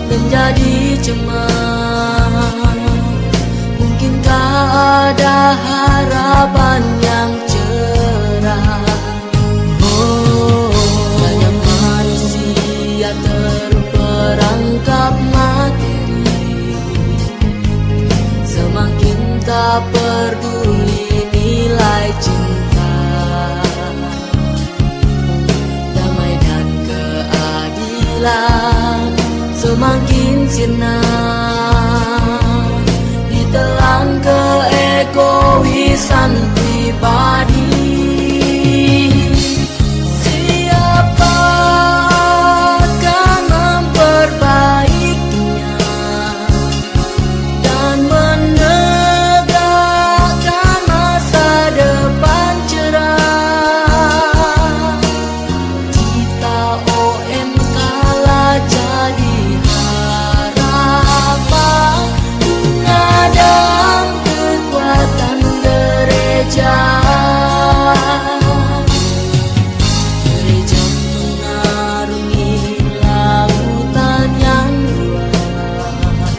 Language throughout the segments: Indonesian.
menjadi cemas. Mungkinkah ada harapan yang cerah? Oh, banyak manusia terperangkap materi, semakin tak peduli nilai cinta. Damai dan keadilan semakin sirna, ditelan keegoisan pribadi. Siapa akan memperbaikinya dan menegakkan masa depan cerah? Kita OMK lah jadi harapan, mengadang kekuatan gereja. Gereja mengarungi lautan yang luas,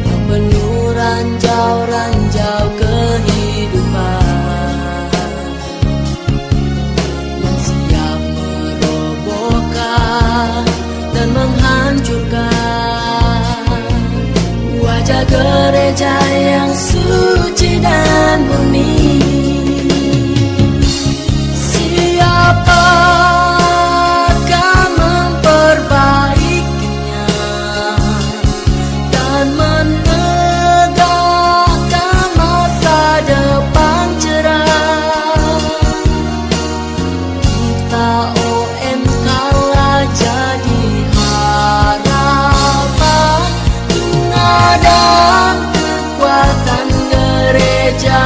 yang penuh ranjau-ranjau kehidupan, yang siap merobohkan dan menghancurkan wajah gereja yang suci dan murni. Siapa akan memperbaikinya dan menegakkan masa depan cerah? Kita OMK lah jadi harapan, mengadang kekuatan gereja.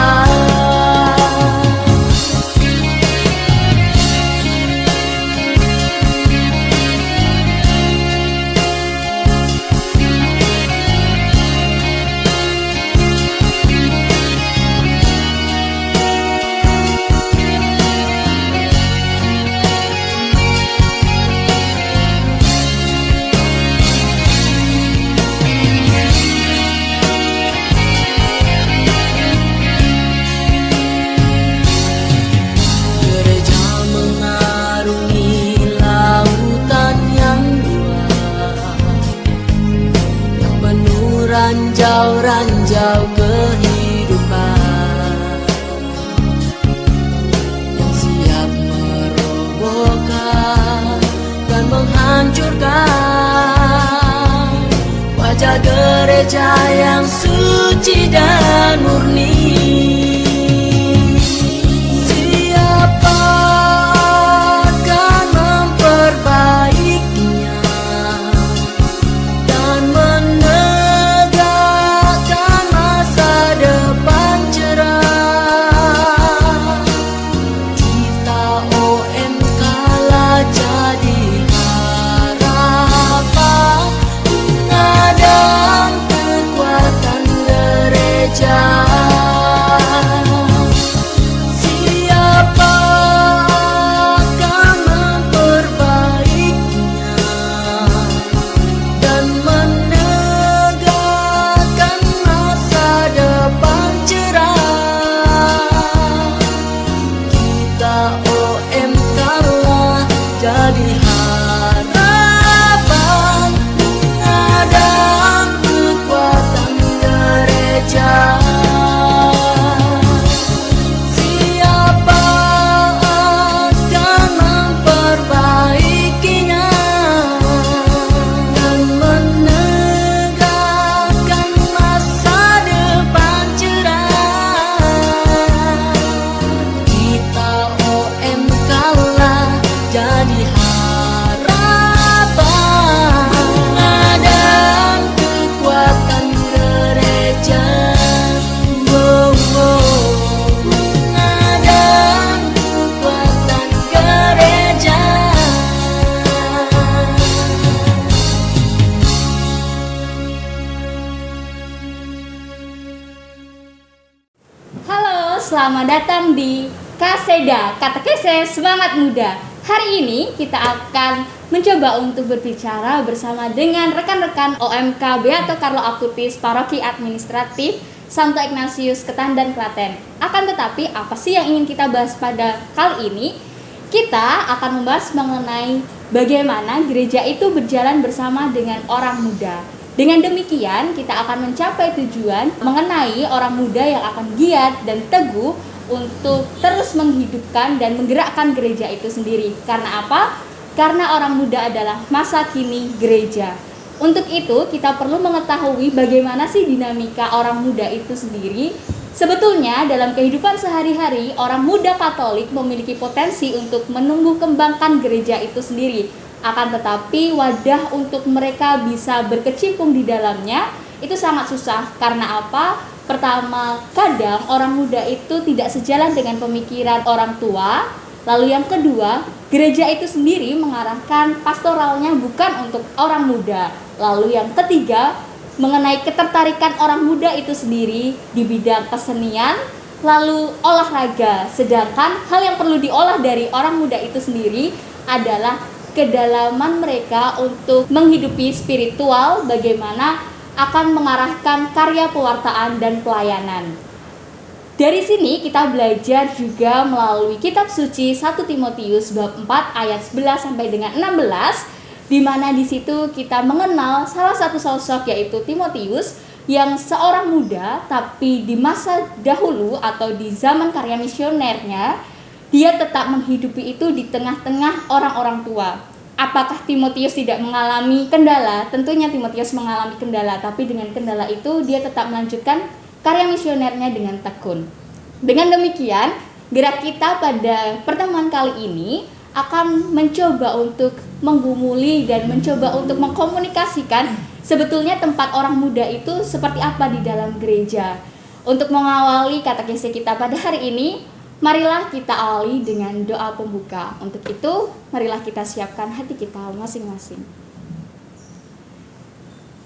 Gereja mengarungi lautan yang luas, yang penuh ranjau-ranjau kehidupan, yang siap merobohkan dan menghancurkan wajah gereja yang suci dan murni. Siapa akan memperbaikinya dan menegakkan masa depan cerah? Kita OMK lah jadi harapan, mengadang kekuatan gereja. Siapa akan memperbaikinya dan menegakkan masa depan cerah? Kita OMK lah jadi harapan, mengadang kekuatan gereja. Siapa akan memperbaikinya dan menegakkan masa depan cerah? Kita OMK lah jadi harapan, mengadang kekuatan gereja. Oh, oh, mengadang kekuatan gereja. Halo, selamat datang di Kaseda, Katekese Semangat Muda. Hari ini kita akan mencoba untuk berbicara bersama dengan rekan-rekan OMK Beato Carlo Acutis Paroki Administratif Santo Ignatius Ketandan Klaten. Akan tetapi apa sih yang ingin kita bahas pada kali ini? Kita akan membahas mengenai bagaimana gereja itu berjalan bersama dengan orang muda. Dengan demikian kita akan mencapai tujuan mengenai orang muda yang akan giat dan teguh untuk terus menghidupkan dan menggerakkan gereja itu sendiri. Karena apa? Karena orang muda adalah masa kini gereja. Untuk itu kita perlu mengetahui bagaimana sih dinamika orang muda itu sendiri. Sebetulnya dalam kehidupan sehari-hari orang muda Katolik memiliki potensi untuk menumbuh kembangkan gereja itu sendiri. Akan tetapi wadah untuk mereka bisa berkecimpung di dalamnya itu sangat susah. Karena apa? Pertama, kadang orang muda itu tidak sejalan dengan pemikiran orang tua. Lalu yang kedua, gereja itu sendiri mengarahkan pastoralnya bukan untuk orang muda. Lalu yang ketiga, mengenai ketertarikan orang muda itu sendiri di bidang kesenian, lalu olahraga. Sedangkan hal yang perlu diolah dari orang muda itu sendiri adalah kedalaman mereka untuk menghidupi spiritual, bagaimana akan mengarahkan karya pewartaan dan pelayanan. Dari sini kita belajar juga melalui kitab suci 1 Timotius bab 4 ayat 11 sampai dengan 16, di mana di situ kita mengenal salah satu sosok yaitu Timotius yang seorang muda, tapi di masa dahulu atau di zaman karya misionernya dia tetap menghidupi itu di tengah-tengah orang-orang tua. Apakah Timotius tidak mengalami kendala? Tentunya Timotius mengalami kendala, tapi dengan kendala itu dia tetap melanjutkan karya misionernya dengan tekun. Dengan demikian, gerak kita pada pertemuan kali ini akan mencoba untuk menggumuli dan mencoba untuk mengkomunikasikan sebetulnya tempat orang muda itu seperti apa di dalam gereja. Untuk mengawali katekese kita pada hari ini, marilah kita awali dengan doa pembuka. Untuk itu, marilah kita siapkan hati kita masing-masing.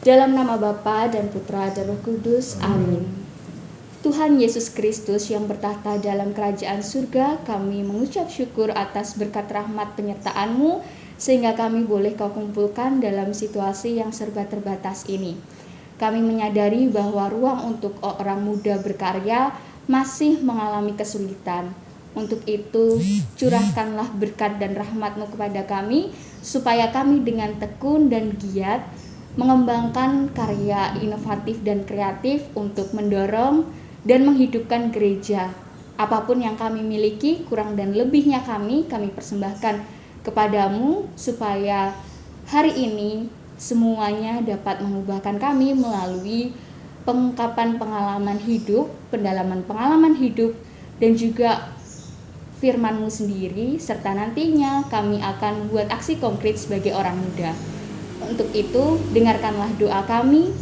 Dalam nama Bapa dan Putra dan Roh Kudus, amin. Tuhan Yesus Kristus yang bertahta dalam kerajaan surga, kami mengucap syukur atas berkat rahmat penyertaan-Mu, sehingga kami boleh Kau kumpulkan dalam situasi yang serba terbatas ini. Kami menyadari bahwa ruang untuk orang muda berkarya masih mengalami kesulitan. Untuk itu, curahkanlah berkat dan rahmat-Mu kepada kami, supaya kami dengan tekun dan giat mengembangkan karya inovatif dan kreatif untuk mendorong dan menghidupkan gereja. Apapun yang kami miliki, kurang dan lebihnya kami persembahkan kepadamu, supaya hari ini semuanya dapat mengubahkan kami melalui pengungkapan pengalaman hidup, pendalaman pengalaman hidup, dan juga firman-Mu sendiri, serta nantinya kami akan membuat aksi konkret sebagai orang muda. Untuk itu, dengarkanlah doa kami.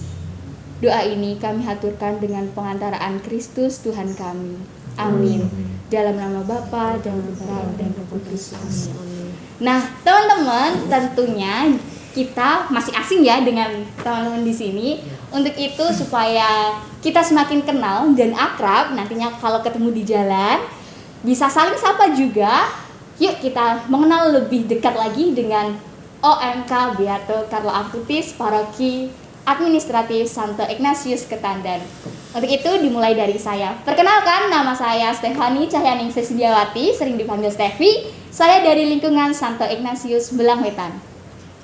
Doa ini kami haturkan dengan pengantaraan Kristus Tuhan kami. Amin. Dalam nama Bapa dan Putra dan Roh Kudus. Amin. Nah, teman-teman, tentunya kita masih asing ya dengan teman-teman di sini. Untuk itu supaya kita semakin kenal dan akrab, nantinya kalau ketemu di jalan bisa saling sapa juga. Yuk kita mengenal lebih dekat lagi dengan OMK Beato Carlo Acutis Paroki Administratif Santo Ignatius Ketandan. Untuk itu dimulai dari saya. Perkenalkan, nama saya Stefani Cahyaningsih Sediawati, sering dipanggil Stevi. Saya dari lingkungan Santo Ignatius Belangwetan.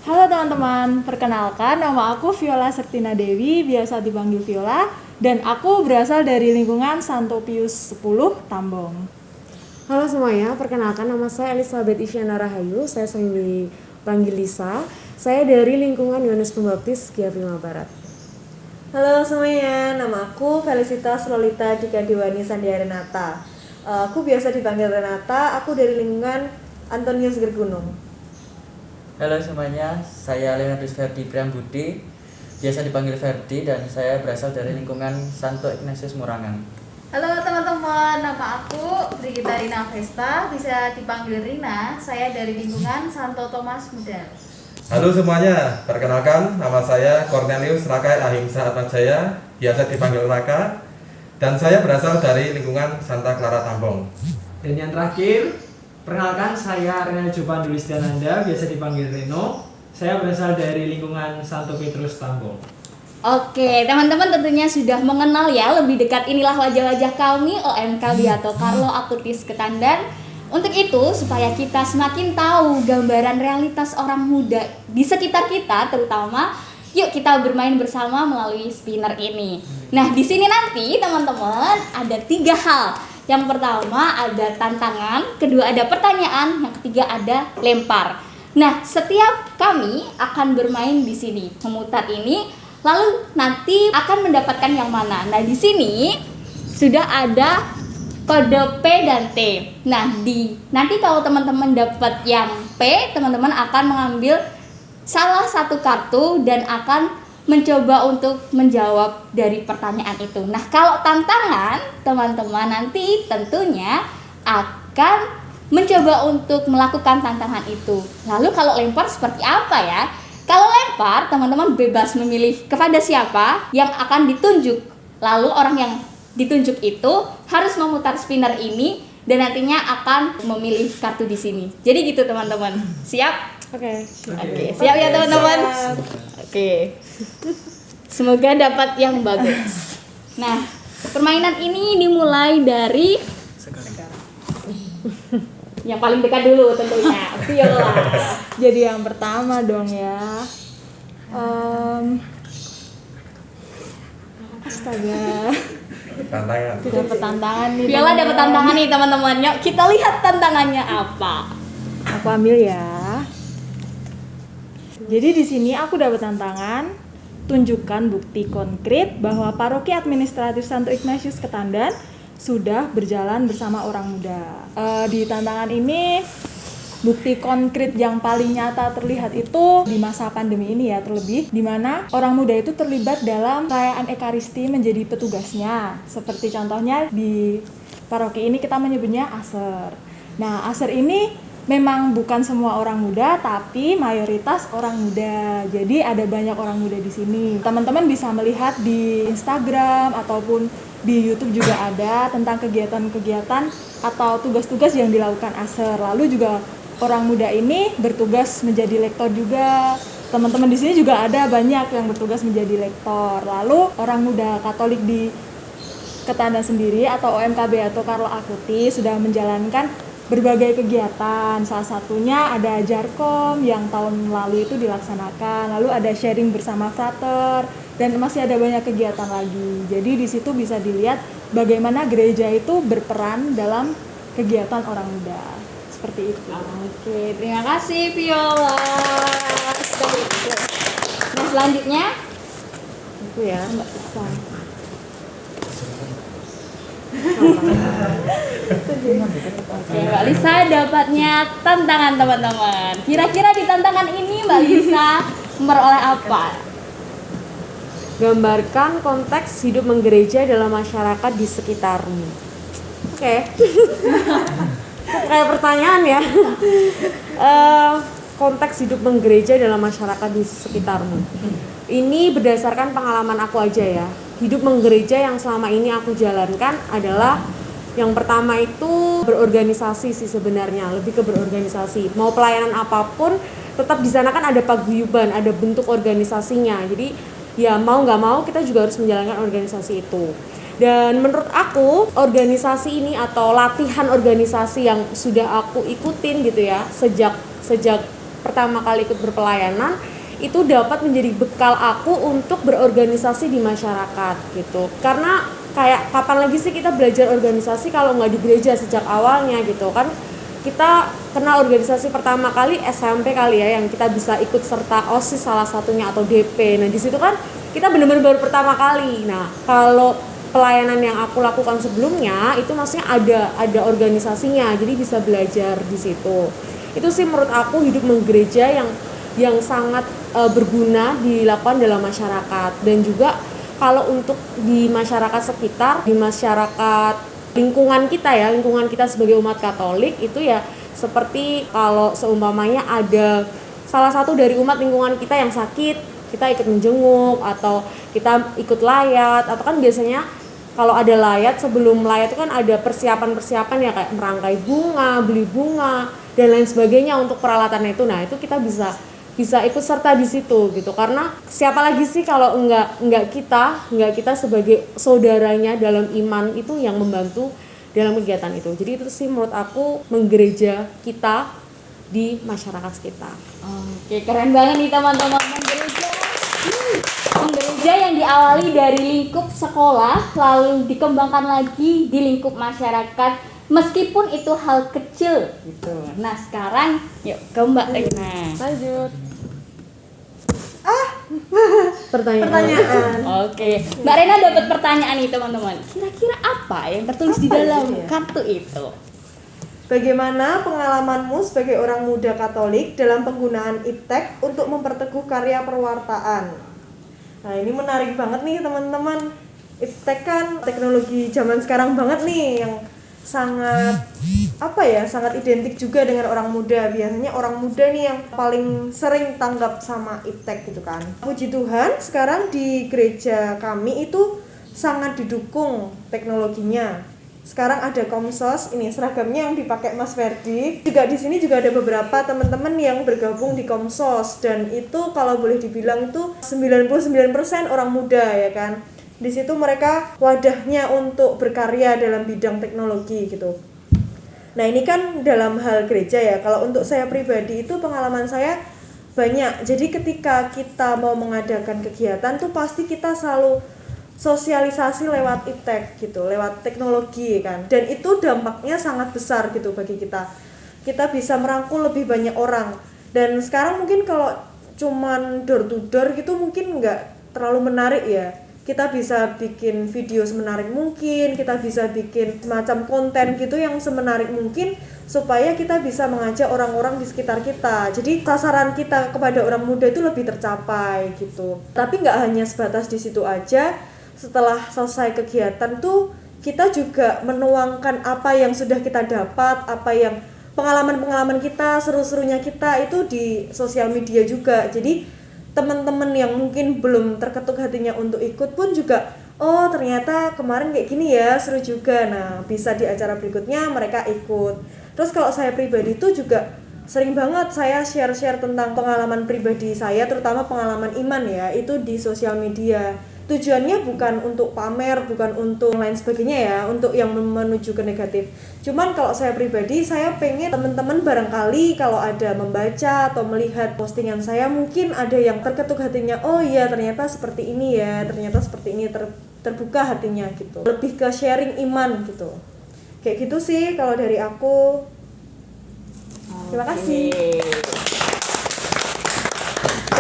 Halo teman-teman, perkenalkan nama aku Viola Sertina Dewi, biasa dipanggil Viola, dan aku berasal dari lingkungan Santo Pius X Tambong. Halo semuanya, perkenalkan nama saya Elizabeth Isyana Rahayu, saya sering dipanggil Lisa. Saya dari lingkungan Yohanes Pembaptis Gia Prima Barat. Halo semuanya, nama aku Felicitas Lolita Dika Dewani Sandia Renata. Aku biasa dipanggil Renata, aku dari lingkungan Antonius Gergunung. Halo semuanya, saya Leonardus Ferdi Priambudi, biasa dipanggil Ferdi, dan saya berasal dari lingkungan Santo Ignatius Murangan. Halo teman-teman, nama aku Brigita Rina Vesta, bisa dipanggil Rina. Saya dari lingkungan Santo Thomas Muda. Halo semuanya, perkenalkan nama saya Cornelius Rakai Ahimsa Atmajaya, biasa dipanggil Raka, dan saya berasal dari lingkungan Santa Clara Tambong. Dan yang terakhir, Perkenalkan, saya Renal Jopan Dulistiananda, biasa dipanggil Reno. Saya berasal dari lingkungan Santo Petrus Tambong. Oke, teman-teman tentunya sudah mengenal ya lebih dekat, inilah wajah-wajah kami OMK Beato Carlo Acutis Ketandan. Untuk itu, supaya kita semakin tahu gambaran realitas orang muda di sekitar kita, terutama yuk kita bermain bersama melalui spinner ini. Nah, di sini nanti teman-teman ada 3 hal. Yang pertama ada tantangan, kedua ada pertanyaan, yang ketiga ada lempar. Nah, setiap kami akan bermain di sini, memutar ini, lalu nanti akan mendapatkan yang mana. Nah, di sini sudah ada kode P dan T. Nah, nanti kalau teman-teman dapat yang P, teman-teman akan mengambil salah satu kartu dan akan mencoba untuk menjawab dari pertanyaan itu. Nah, kalau tantangan, teman-teman nanti tentunya akan mencoba untuk melakukan tantangan itu. Lalu kalau lempar seperti apa ya? Kalau lempar, teman-teman bebas memilih kepada siapa yang akan ditunjuk. Lalu orang yang ditunjuk itu harus memutar spinner ini dan nantinya akan memilih kartu di sini. Jadi gitu teman-teman. Siap? Oke, siap ya teman-teman. Oke. Semoga dapat yang bagus. Nah, permainan ini dimulai dari yang paling dekat dulu tentunya, viola. Jadi yang pertama dong ya. Astaga. Tantangan. Dapat tantangan nih. Viola dapat tantangan nih teman-teman. Yuk kita lihat tantangannya apa. Aku ambil ya. Jadi di sini aku dapat tantangan, tunjukkan bukti konkret bahwa Paroki Administratif Santo Ignatius Ketandan sudah berjalan bersama orang muda. Di tantangan ini bukti konkret yang paling nyata terlihat itu di masa pandemi ini ya, terlebih di mana orang muda itu terlibat dalam perayaan Ekaristi menjadi petugasnya. Seperti contohnya di paroki ini kita menyebutnya aser. Nah, aser ini memang bukan semua orang muda, tapi mayoritas orang muda. Jadi ada banyak orang muda di sini. Teman-teman bisa melihat di Instagram ataupun di YouTube juga ada tentang kegiatan-kegiatan atau tugas-tugas yang dilakukan aser. Lalu juga orang muda ini bertugas menjadi lektor juga. Teman-teman di sini juga ada banyak yang bertugas menjadi lektor. Lalu orang muda Katolik di Ketandan sendiri atau OMK Beato Carlo Acutis sudah menjalankan berbagai kegiatan, salah satunya ada Jarkom yang tahun lalu itu dilaksanakan, lalu ada sharing bersama frater, dan masih ada banyak kegiatan lagi. Jadi di situ bisa dilihat bagaimana gereja itu berperan dalam kegiatan orang muda, seperti itu. Oke, terima kasih Viola. Nah, selanjutnya Itu ya. Mbak Lisa. Oke, Mbak Lisa dapatnya tantangan teman-teman. Kira-kira di tantangan ini Mbak Lisa memperoleh apa? Gambarkan konteks hidup menggereja dalam masyarakat di sekitarmu. Oke. Kayak pertanyaan ya. Konteks hidup menggereja dalam masyarakat di sekitarmu. Ini berdasarkan pengalaman aku aja ya. Hidup menggereja yang selama ini aku jalankan adalah yang pertama itu berorganisasi sih sebenarnya, lebih ke berorganisasi. Mau pelayanan apapun, tetap di sana kan ada paguyuban, ada bentuk organisasinya. Jadi ya mau nggak mau kita juga harus menjalankan organisasi itu. Dan menurut aku organisasi ini atau latihan organisasi yang sudah aku ikutin gitu ya sejak pertama kali ikut berpelayanan itu dapat menjadi bekal aku untuk berorganisasi di masyarakat gitu. Karena kayak kapan lagi sih kita belajar organisasi kalau nggak di gereja sejak awalnya gitu kan. Kita kenal organisasi pertama kali SMP kali ya, yang kita bisa ikut serta OSIS salah satunya atau DP. Nah di situ kan kita benar-benar baru pertama kali. Nah kalau pelayanan yang aku lakukan sebelumnya itu maksudnya ada organisasinya, jadi bisa belajar di situ. Itu sih menurut aku hidup menggereja yang sangat berguna dilakukan dalam masyarakat. Dan juga kalau untuk di masyarakat sekitar, di masyarakat lingkungan kita sebagai umat Katolik itu ya seperti kalau seumpamanya ada salah satu dari umat lingkungan kita yang sakit, kita ikut menjenguk atau kita ikut layat, atau kan biasanya kalau ada layat, sebelum layat itu kan ada persiapan-persiapan ya, kayak merangkai bunga, beli bunga dan lain sebagainya untuk peralatannya itu. Nah, itu kita bisa ikut serta di situ gitu. Karena siapa lagi sih kalau enggak kita sebagai saudaranya dalam iman itu yang membantu dalam kegiatan itu. Jadi itu sih menurut aku menggereja kita di masyarakat sekitar. Oke, keren banget nih teman-teman. Menggereja yang diawali dari lingkup sekolah lalu dikembangkan lagi di lingkup masyarakat meskipun itu hal kecil gitu. Nah, sekarang yuk ke Mbak Rena. Lanjut. Pertanyaan. Oke, Mbak Rena dapat pertanyaan nih teman-teman. Kira-kira apa yang tertulis di dalam kartu itu? Bagaimana pengalamanmu sebagai orang muda Katolik dalam penggunaan iptek untuk memperteguh karya perwartaan? Nah, ini menarik banget nih teman-teman. Iptek kan teknologi zaman sekarang banget nih yang sangat sangat identik juga dengan orang muda. Biasanya orang muda nih yang paling sering tanggap sama iptek gitu kan. Puji Tuhan sekarang di gereja kami itu sangat didukung teknologinya. Sekarang ada Komsos, ini seragamnya yang dipakai Mas Ferdi. Juga di sini juga ada beberapa teman-teman yang bergabung di Komsos dan itu kalau boleh dibilang itu 99% orang muda ya kan. Di situ mereka wadahnya untuk berkarya dalam bidang teknologi gitu. Nah, ini kan dalam hal gereja ya. Kalau untuk saya pribadi itu pengalaman saya banyak. Jadi ketika kita mau mengadakan kegiatan tuh pasti kita selalu sosialisasi lewat iptek gitu, lewat teknologi kan. Dan itu dampaknya sangat besar gitu bagi kita. Kita bisa merangkul lebih banyak orang. Dan sekarang mungkin kalau cuman door to door gitu mungkin nggak terlalu menarik ya. Kita bisa bikin video semenarik mungkin, kita bisa bikin semacam konten gitu yang semenarik mungkin supaya kita bisa mengajak orang-orang di sekitar kita. Jadi sasaran kita kepada orang muda itu lebih tercapai gitu. Tapi nggak hanya sebatas di situ aja. Setelah selesai kegiatan tuh kita juga menuangkan apa yang sudah kita dapat, apa yang pengalaman-pengalaman kita, seru-serunya kita itu di sosial media juga. Jadi teman-teman yang mungkin belum terketuk hatinya untuk ikut pun juga, oh ternyata kemarin kayak gini ya, seru juga. Nah, bisa di acara berikutnya mereka ikut. Terus kalau saya pribadi itu juga sering banget saya share-share tentang pengalaman pribadi saya, terutama pengalaman iman ya, itu di sosial media. Tujuannya bukan untuk pamer, bukan untuk lain sebagainya ya, untuk yang menuju ke negatif. Cuman kalau saya pribadi, saya pengen teman-teman barangkali kalau ada membaca atau melihat postingan saya, mungkin ada yang terketuk hatinya, oh iya ternyata seperti ini ya, ternyata seperti ini, terbuka hatinya gitu. Lebih ke sharing iman gitu. Kayak gitu sih kalau dari aku. Terima kasih.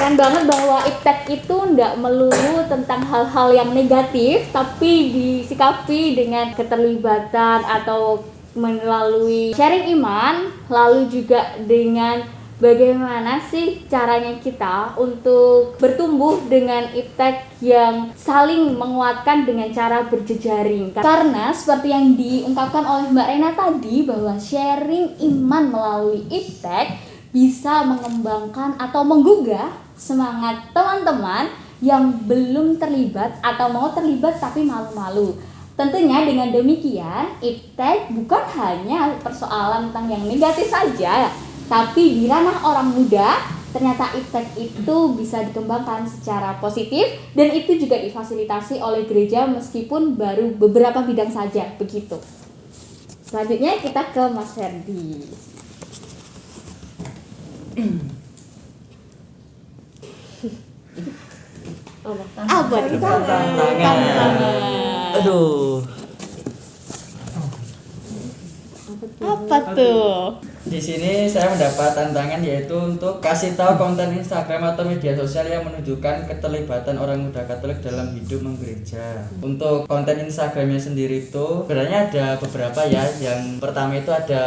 Keren banget bahwa iptek itu nggak melulu tentang hal-hal yang negatif, tapi disikapi dengan keterlibatan atau melalui sharing iman, lalu juga dengan bagaimana sih caranya kita untuk bertumbuh dengan iptek yang saling menguatkan dengan cara berjejaring. Karena seperti yang diungkapkan oleh Mbak Rena tadi, bahwa sharing iman melalui iptek bisa mengembangkan atau menggugah semangat teman-teman yang belum terlibat atau mau terlibat tapi malu-malu. Tentunya dengan demikian, iptek bukan hanya persoalan tentang yang negatif saja, tapi di ranah orang muda, ternyata iptek itu bisa dikembangkan secara positif dan itu juga difasilitasi oleh gereja meskipun baru beberapa bidang saja, begitu. Selanjutnya kita ke Mas Ferdi. Apa nih? Tantangan. Aduh. Apa tuh? Di sini saya mendapat tantangan yaitu untuk kasih tahu konten Instagram atau media sosial yang menunjukkan keterlibatan orang muda Katolik dalam hidup menggereja. Untuk konten Instagramnya sendiri itu sebenarnya ada beberapa ya. Yang pertama itu ada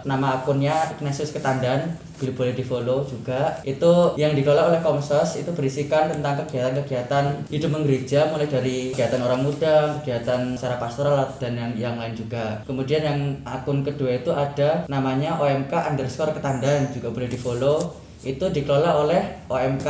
nama akunnya Ignatius Ketandan, boleh di follow juga. Itu yang dikelola oleh Komsos, itu berisikan tentang kegiatan-kegiatan hidup menggereja, mulai dari kegiatan orang muda, kegiatan secara pastoral dan yang lain juga. Kemudian yang akun kedua itu ada namanya OMK_Ketandan, juga boleh di follow. Itu dikelola oleh OMK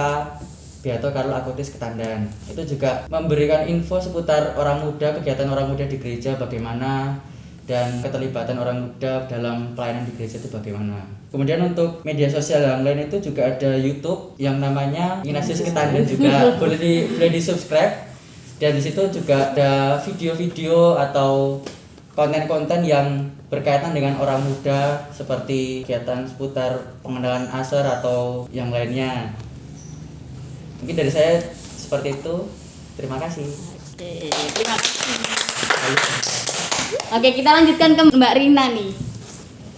Beato Carlo Acutis Ketandan. Itu juga memberikan info seputar orang muda, kegiatan orang muda di gereja bagaimana, dan keterlibatan orang muda dalam pelayanan di gereja itu bagaimana. Kemudian untuk media sosial yang lain itu juga ada YouTube yang namanya Ignatius Ketandan juga. boleh di subscribe. Dan di situ juga ada video-video atau konten-konten yang berkaitan dengan orang muda seperti kegiatan seputar pengenalan asar atau yang lainnya. Mungkin dari saya seperti itu. Terima kasih. Oke, terima kasih. Oke, kita lanjutkan ke Mbak Rina nih.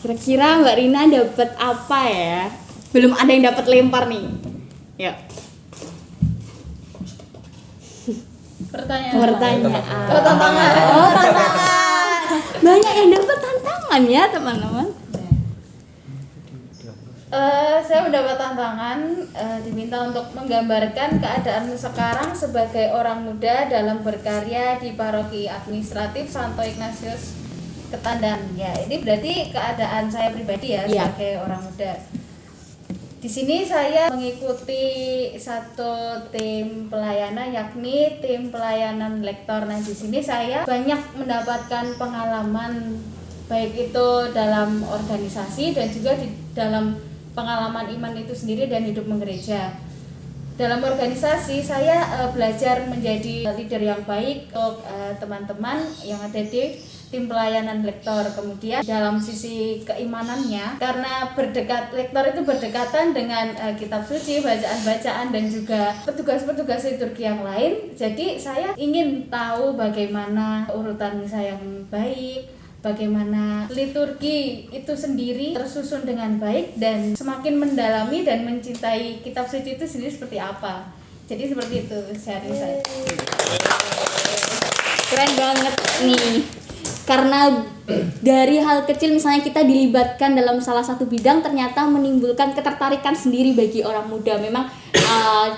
Kira-kira Mbak Rina dapat apa ya? Belum ada yang dapat lempar nih. Ya. Pertanyaan. Oh, tantangan. Banyak yang dapat tantangan ya, teman-teman. Saya mendapat tantangan diminta untuk menggambarkan keadaan sekarang sebagai orang muda dalam berkarya di Paroki Administratif Santo Ignatius Ketandan. Ya, ini berarti keadaan saya pribadi ya sebagai orang muda. Di sini saya mengikuti satu tim pelayanan, yakni tim pelayanan lektor. Nah, di sini saya banyak mendapatkan pengalaman baik itu dalam organisasi dan juga di dalam pengalaman iman itu sendiri dan hidup menggereja. Dalam organisasi saya belajar menjadi leader yang baik untuk teman-teman yang ada di tim pelayanan lektor. Kemudian dalam sisi keimanannya, karena lektor itu berdekatan dengan kitab suci, bacaan-bacaan dan juga petugas-petugas liturgi yang lain. Jadi saya ingin tahu bagaimana urutan misa yang baik, bagaimana liturgi itu sendiri tersusun dengan baik, dan semakin mendalami dan mencintai kitab suci itu sendiri seperti apa. Jadi seperti itu sharing saya. Keren banget nih. Karena dari hal kecil misalnya kita dilibatkan dalam salah satu bidang ternyata menimbulkan ketertarikan sendiri bagi orang muda. Memang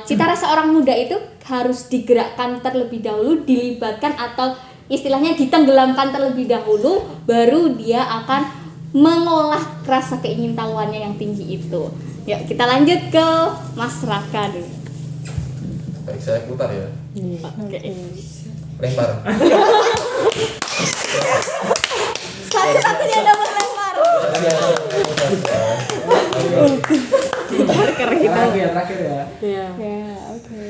cita rasa orang muda itu harus digerakkan terlebih dahulu, dilibatkan atau istilahnya ditenggelamkan terlebih dahulu, baru dia akan mengolah rasa keingintahuannya yang tinggi itu. Yuk kita lanjut ke Mas Raka dulu. Baik, saya putar ya. Oke. Lempar. Satu-satunya dapat lempar. Terakhir ya. Ya, oke.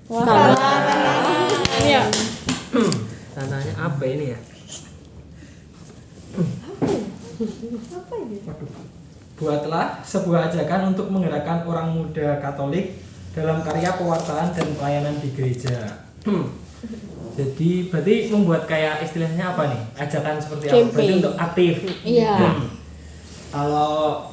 Wah, tantangan ya. Tantangannya apa ini ya? Buatlah sebuah ajakan untuk menggerakkan orang muda Katolik dalam karya pewartaan dan pelayanan di gereja. Jadi berarti membuat kayak istilahnya apa nih? Ajakan seperti apa? Berarti untuk aktif. Iya. Kalau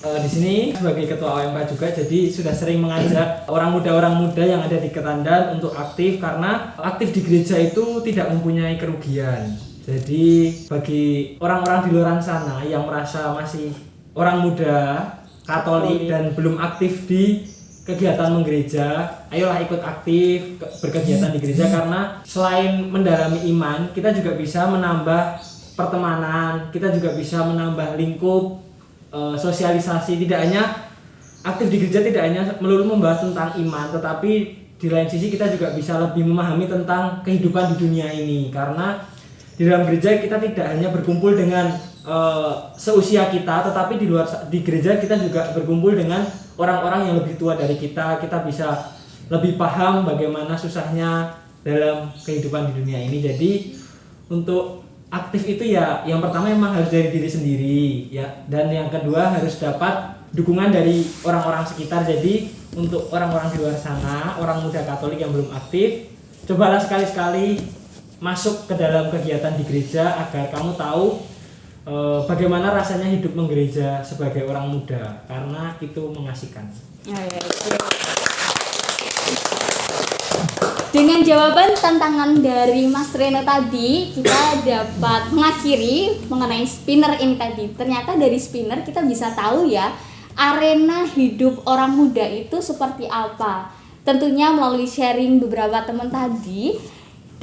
di sini sebagai ketua OMK juga, jadi sudah sering mengajak orang muda yang ada di Ketandan untuk aktif, karena aktif di gereja itu tidak mempunyai kerugian. Jadi bagi orang-orang di luar sana yang merasa masih orang muda Katolik dan belum aktif di kegiatan menggereja, ayolah ikut aktif berkegiatan di gereja, karena selain mendalami iman, kita juga bisa menambah pertemanan, kita juga bisa menambah lingkup sosialisasi. Tidak hanya aktif di gereja, tidak hanya melulu membahas tentang iman, tetapi di lain sisi kita juga bisa lebih memahami tentang kehidupan di dunia ini, karena di dalam gereja kita tidak hanya berkumpul dengan seusia kita, tetapi di gereja kita juga berkumpul dengan orang-orang yang lebih tua dari kita. Kita bisa lebih paham bagaimana susahnya dalam kehidupan di dunia ini. Jadi untuk aktif itu ya, yang pertama memang harus dari diri sendiri ya, dan yang kedua harus dapat dukungan dari orang-orang sekitar. Jadi untuk orang-orang di luar sana, orang muda Katolik yang belum aktif, cobalah sekali-sekali masuk ke dalam kegiatan di gereja agar kamu tahu bagaimana rasanya hidup menggereja sebagai orang muda, karena itu mengasihkan. Dengan jawaban tantangan dari Mas Reno tadi, kita dapat mengakhiri mengenai spinner ini tadi. Ternyata dari spinner kita bisa tahu ya, arena hidup orang muda itu seperti apa. Tentunya melalui sharing beberapa teman tadi,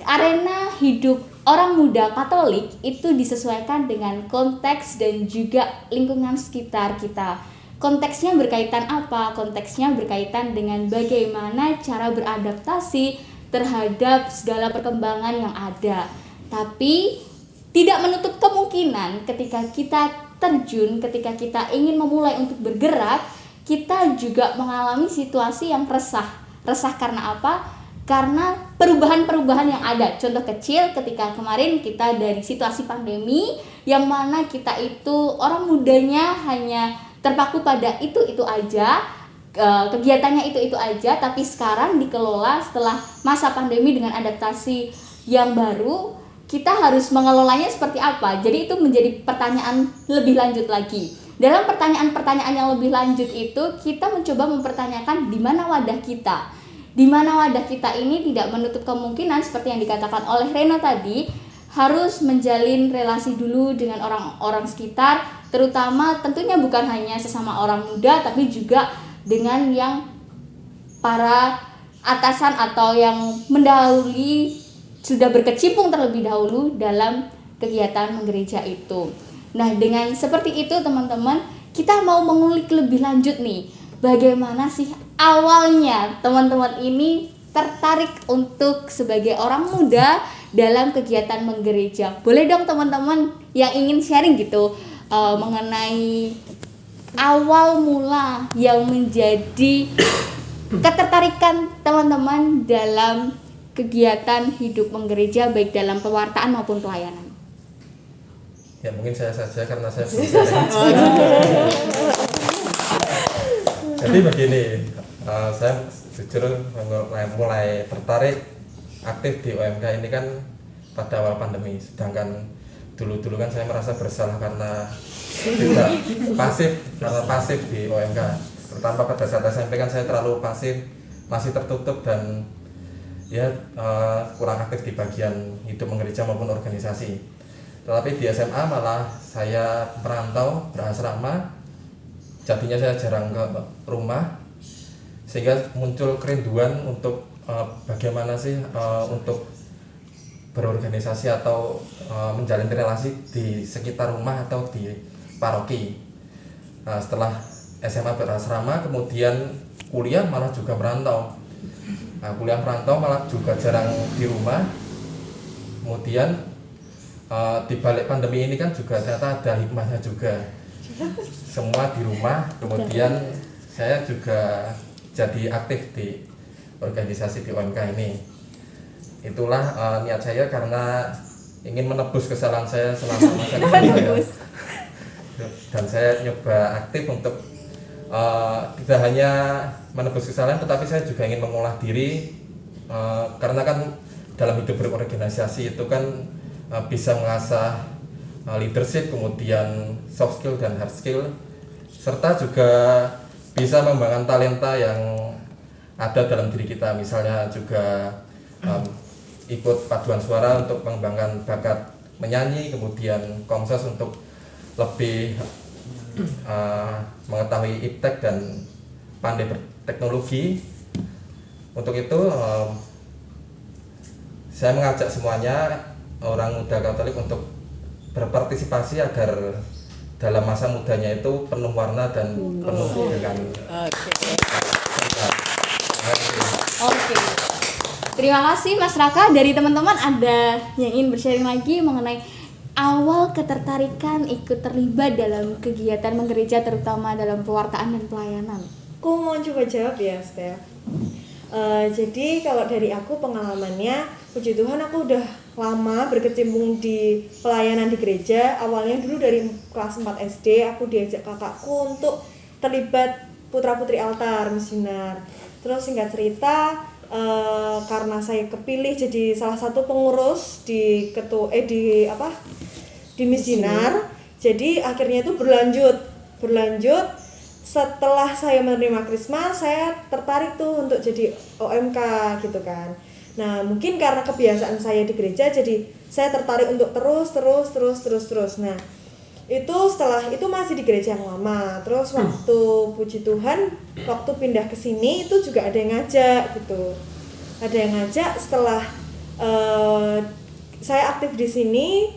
arena hidup orang muda Katolik itu disesuaikan dengan konteks dan juga lingkungan sekitar kita. Konteksnya berkaitan apa? Konteksnya berkaitan dengan bagaimana cara beradaptasi terhadap segala perkembangan yang ada. Tapi tidak menutup kemungkinan ketika kita terjun, ketika kita ingin memulai untuk bergerak, kita juga mengalami situasi yang resah. Resah karena apa? Karena perubahan-perubahan yang ada. Contoh kecil, ketika kemarin kita dari situasi pandemi, yang mana kita itu orang mudanya hanya terpaku pada itu aja, kegiatannya itu aja, tapi sekarang dikelola setelah masa pandemi dengan adaptasi yang baru, kita harus mengelolanya seperti apa. Jadi itu menjadi pertanyaan lebih lanjut lagi. Dalam pertanyaan-pertanyaan yang lebih lanjut itu, kita mencoba mempertanyakan di mana wadah kita. Di mana wadah kita ini tidak menutup kemungkinan seperti yang dikatakan oleh Reno tadi, harus menjalin relasi dulu dengan orang-orang sekitar, terutama tentunya bukan hanya sesama orang muda, tapi juga dengan yang para atasan atau yang mendahului, sudah berkecimpung terlebih dahulu dalam kegiatan menggereja itu. Nah, dengan seperti itu teman-teman, kita mau mengulik lebih lanjut nih, bagaimana sih awalnya teman-teman ini tertarik untuk sebagai orang muda dalam kegiatan menggereja. Boleh dong teman-teman yang ingin sharing gitu mengenai awal mula yang menjadi ketertarikan teman-teman dalam kegiatan hidup menggereja, baik dalam pewartaan maupun pelayanan. Ya mungkin saya saja karena saya belum sharing. Jadi begini, saya jujur mulai tertarik aktif di OMK ini kan pada awal pandemi, sedangkan dulu kan saya merasa bersalah karena tidak pasif di OMK, terutama pada saat SMP kan saya terlalu pasif, masih tertutup dan ya kurang aktif di bagian hidup menggereja maupun organisasi. Tetapi di SMA malah saya merantau berasrama, jadinya saya jarang ke rumah, sehingga muncul kerinduan untuk bagaimana sih untuk berorganisasi atau menjalin relasi di sekitar rumah atau di paroki. Nah, setelah SMA berasrama, kemudian kuliah malah juga merantau. Nah, kuliah merantau malah juga jarang di rumah. Kemudian di balik pandemi ini kan juga ternyata ada hikmahnya juga. Semua di rumah, kemudian saya juga jadi aktif di organisasi di OMK ini. Itulah niat saya karena ingin menebus kesalahan saya selama masa kecil saya. Dan saya nyoba aktif untuk tidak hanya menebus kesalahan, tetapi saya juga ingin mengolah diri, karena kan dalam hidup berorganisasi itu kan bisa mengasah leadership, kemudian soft skill dan hard skill, serta juga bisa mengembangkan talenta yang ada dalam diri kita. Misalnya juga ikut paduan suara untuk mengembangkan bakat menyanyi, kemudian komsos untuk lebih mengetahui iptek dan pandai berteknologi. Untuk itu saya mengajak semuanya orang muda Katolik untuk berpartisipasi agar dalam masa mudanya itu penuh warna dan penuh dengan Oke. Terima kasih Mas Raka. Dari teman-teman ada yang ingin bersharing lagi mengenai awal ketertarikan ikut terlibat dalam kegiatan menggereja, terutama dalam pewartaan dan pelayanan? Aku mau coba jawab ya, Steph. Jadi kalau dari aku pengalamannya, puji Tuhan aku udah lama berkecimpung di pelayanan di gereja. Awalnya dulu dari kelas 4 SD aku diajak kakakku untuk terlibat putra-putri altar misinar. Terus singkat cerita, karena saya kepilih jadi salah satu pengurus di di misinar, jadi akhirnya itu berlanjut. Setelah saya menerima krisma, saya tertarik tuh untuk jadi OMK gitu kan. Nah, mungkin karena kebiasaan saya di gereja, jadi saya tertarik untuk terus. Nah, itu setelah itu masih di gereja yang lama. Terus waktu puji Tuhan, waktu pindah ke sini itu juga ada yang ngajak gitu. Ada yang ngajak setelah saya aktif di sini,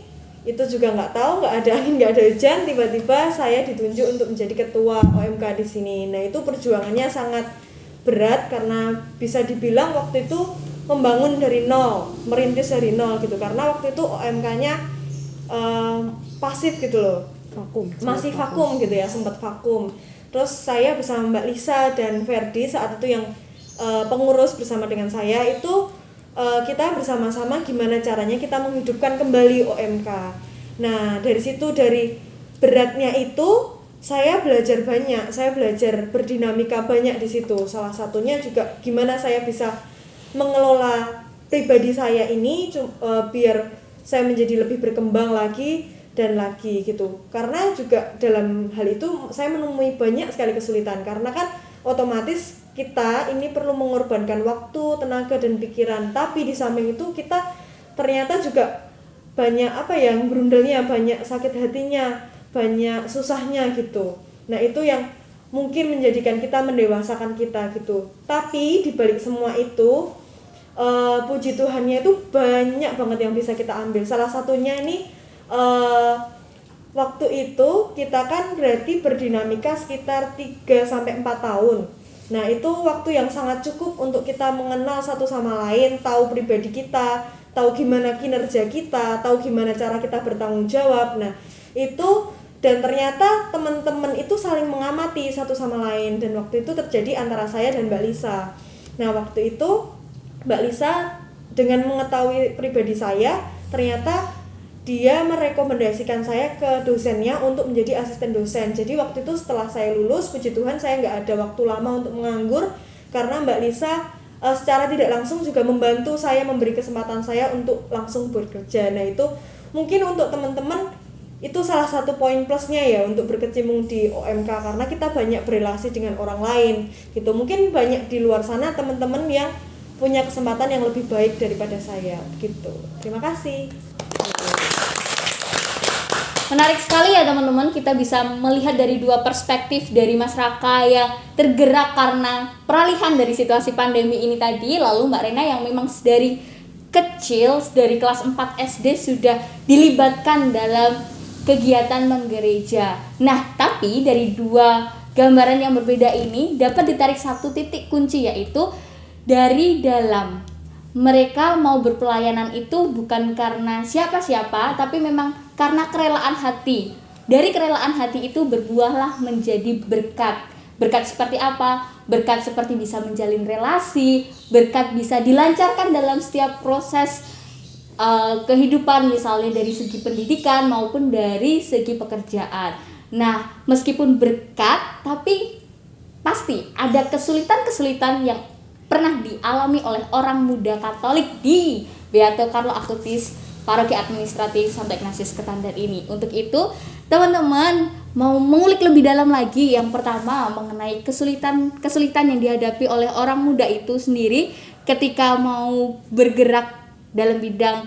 itu juga nggak tahu, nggak ada angin, nggak ada hujan, tiba-tiba saya ditunjuk untuk menjadi ketua OMK di sini. Nah itu perjuangannya sangat berat karena bisa dibilang waktu itu membangun dari nol, merintis dari nol gitu, karena waktu itu OMK-nya pasif gitu loh, masih vakum gitu ya, sempat vakum. Terus saya bersama Mbak Lisa dan Ferdi saat itu yang pengurus bersama dengan saya itu kita bersama-sama gimana caranya kita menghidupkan kembali OMK. Nah dari situ, dari beratnya itu saya belajar banyak, saya belajar berdinamika banyak di situ. Salah satunya juga gimana saya bisa mengelola pribadi saya ini biar saya menjadi lebih berkembang lagi dan lagi gitu. Karena juga dalam hal itu saya menemui banyak sekali kesulitan, karena kan otomatis kita ini perlu mengorbankan waktu, tenaga dan pikiran. Tapi di samping itu kita ternyata juga banyak berundelnya, banyak sakit hatinya, banyak susahnya gitu. Nah itu yang mungkin menjadikan kita, mendewasakan kita gitu. Tapi dibalik semua itu puji Tuhannya itu banyak banget yang bisa kita ambil. Salah satunya ini waktu itu kita kan berarti berdinamika sekitar 3-4 tahun. Nah itu waktu yang sangat cukup untuk kita mengenal satu sama lain, tahu pribadi kita, tahu gimana kinerja kita, tahu gimana cara kita bertanggung jawab. Nah itu, dan ternyata teman-teman itu saling mengamati satu sama lain, dan waktu itu terjadi antara saya dan Mbak Lisa. Nah waktu itu Mbak Lisa dengan mengetahui pribadi saya, ternyata dia merekomendasikan saya ke dosennya untuk menjadi asisten dosen. Jadi waktu itu setelah saya lulus, puji Tuhan saya nggak ada waktu lama untuk menganggur, karena Mbak Lisa secara tidak langsung juga membantu saya, memberi kesempatan saya untuk langsung bekerja. Nah itu mungkin untuk teman-teman itu salah satu poin plusnya ya untuk berkecimpung di OMK, karena kita banyak berelasi dengan orang lain gitu. Mungkin banyak di luar sana teman-teman yang punya kesempatan yang lebih baik daripada saya gitu. Terima kasih. Menarik sekali ya teman-teman, kita bisa melihat dari dua perspektif dari Mas Raka yang tergerak karena peralihan dari situasi pandemi ini tadi, lalu Mbak Rena yang memang dari kecil, dari kelas 4 SD sudah dilibatkan dalam kegiatan menggereja. Nah, tapi dari dua gambaran yang berbeda ini dapat ditarik satu titik kunci, yaitu dari dalam. Mereka mau berpelayanan itu bukan karena siapa-siapa, tapi memang karena kerelaan hati. Dari kerelaan hati itu berbuahlah menjadi berkat. Berkat seperti apa? Berkat seperti bisa menjalin relasi, berkat bisa dilancarkan dalam setiap proses kehidupan, misalnya dari segi pendidikan maupun dari segi pekerjaan. Nah, meskipun berkat, tapi pasti ada kesulitan-kesulitan yang pernah dialami oleh orang muda Katolik di Beato Carlo Acutis Paroki Administratif Santo Ignatius Ketandan ini. Untuk itu, teman-teman mau mengulik lebih dalam lagi, yang pertama mengenai kesulitan yang dihadapi oleh orang muda itu sendiri ketika mau bergerak dalam bidang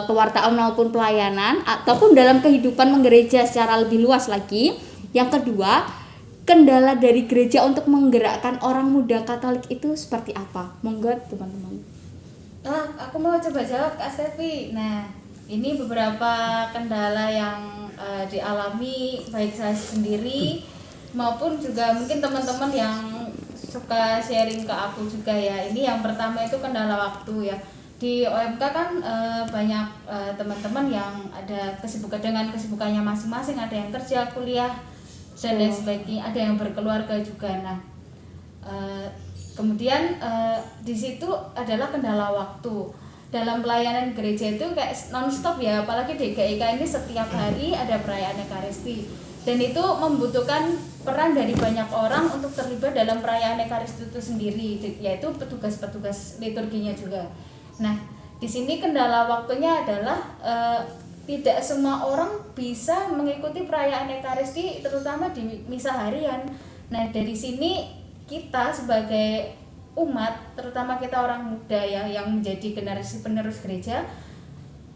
pewartaan maupun pelayanan, ataupun dalam kehidupan menggereja secara lebih luas lagi. Yang kedua, kendala dari gereja untuk menggerakkan orang muda Katolik itu seperti apa? Monggo teman-teman. Aku mau coba jawab Kak Stevi. Nah, ini beberapa kendala yang dialami baik saya sendiri maupun juga mungkin teman-teman yang suka sharing ke aku juga ya. Ini yang pertama itu kendala waktu ya. Di OMK kan banyak teman-teman yang ada dengan kesibukannya masing-masing, ada yang kerja, kuliah dan lain sebagainya, ada yang berkeluarga juga. Nah, kemudian di situ adalah kendala waktu. Dalam pelayanan gereja itu kayak non-stop ya, apalagi di GIK ini setiap hari ada perayaan Ekaristi, dan itu membutuhkan peran dari banyak orang untuk terlibat dalam perayaan Ekaristi itu sendiri, yaitu petugas-petugas liturginya juga. Nah, di sini kendala waktunya adalah tidak semua orang bisa mengikuti perayaan Ekaristi, terutama di misa harian. Nah, dari sini kita sebagai umat, terutama kita orang muda ya yang menjadi generasi penerus gereja,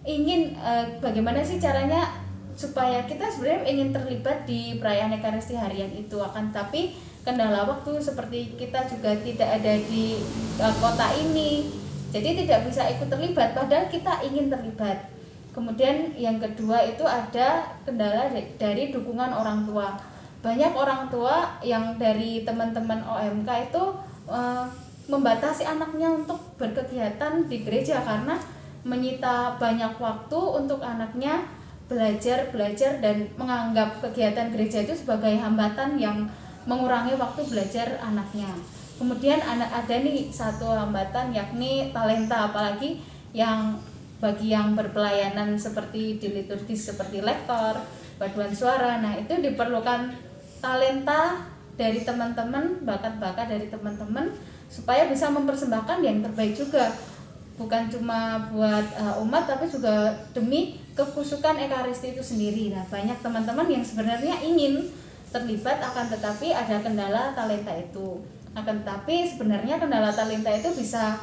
ingin bagaimana sih caranya supaya kita sebenarnya ingin terlibat di perayaan Ekaristi harian itu, akan tapi kendala waktu seperti kita juga tidak ada di kota ini, jadi tidak bisa ikut terlibat padahal kita ingin terlibat. Kemudian yang kedua itu ada kendala dari dukungan orang tua. Banyak orang tua yang dari teman-teman OMK itu membatasi anaknya untuk berkegiatan di gereja karena menyita banyak waktu untuk anaknya belajar dan menganggap kegiatan gereja itu sebagai hambatan yang mengurangi waktu belajar anaknya. Kemudian ada nih satu hambatan yakni talenta, apalagi yang bagi yang berpelayanan seperti di liturgis seperti lektor, paduan suara. Nah, itu diperlukan talenta dari teman-teman, bakat-bakat dari teman-teman supaya bisa mempersembahkan yang terbaik juga. Bukan cuma buat umat tapi juga demi kekhusukan Ekaristi itu sendiri. Nah, banyak teman-teman yang sebenarnya ingin terlibat akan tetapi ada kendala talenta itu. Akan tetapi sebenarnya kendala talenta itu bisa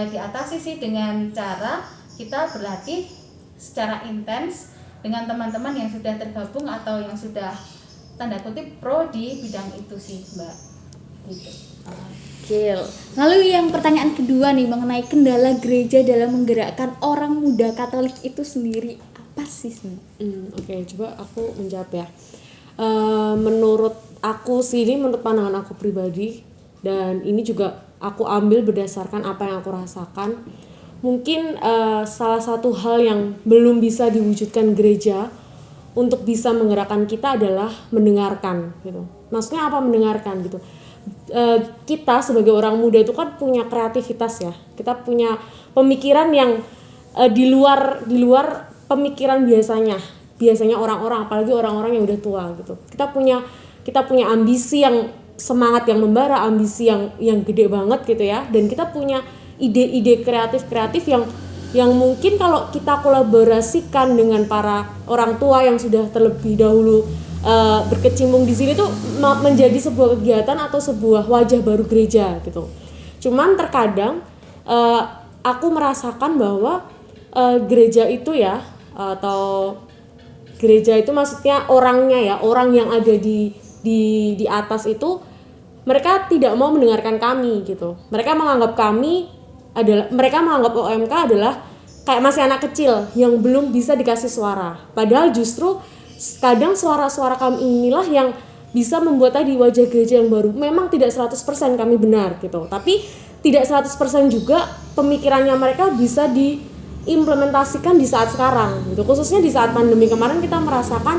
diatasi sih dengan cara kita berlatih secara intens dengan teman-teman yang sudah tergabung atau yang sudah tanda kutip pro di bidang itu sih, Mbak. Gitu. Oke. Lalu yang pertanyaan kedua nih mengenai kendala gereja dalam menggerakkan orang muda Katolik itu sendiri apa sih? Oke, coba aku menjawab ya. Menurut aku sih, ini menurut pandangan aku pribadi dan ini juga aku ambil berdasarkan apa yang aku rasakan. Mungkin salah satu hal yang belum bisa diwujudkan gereja untuk bisa menggerakkan kita adalah mendengarkan gitu. Maksudnya apa mendengarkan gitu? Kita sebagai orang muda itu kan punya kreativitas ya. Kita punya pemikiran yang di luar pemikiran biasanya orang-orang, apalagi orang-orang yang udah tua gitu. Kita punya ambisi yang semangat yang membara, ambisi yang gede banget gitu ya. Dan kita punya ide-ide kreatif yang mungkin kalau kita kolaborasikan dengan para orang tua yang sudah terlebih dahulu berkecimpung di sini tuh menjadi sebuah kegiatan atau sebuah wajah baru gereja gitu. Cuman terkadang aku merasakan bahwa gereja itu ya atau gereja itu maksudnya orangnya ya, orang yang ada di atas itu mereka tidak mau mendengarkan kami gitu. Mereka menganggap OMK adalah kayak masih anak kecil yang belum bisa dikasih suara. Padahal justru kadang suara-suara kami inilah yang bisa membuat tadi wajah gereja yang baru. Memang tidak 100% kami benar gitu. Tapi tidak 100% juga pemikirannya mereka bisa diimplementasikan di saat sekarang gitu. Khususnya di saat pandemi kemarin kita merasakan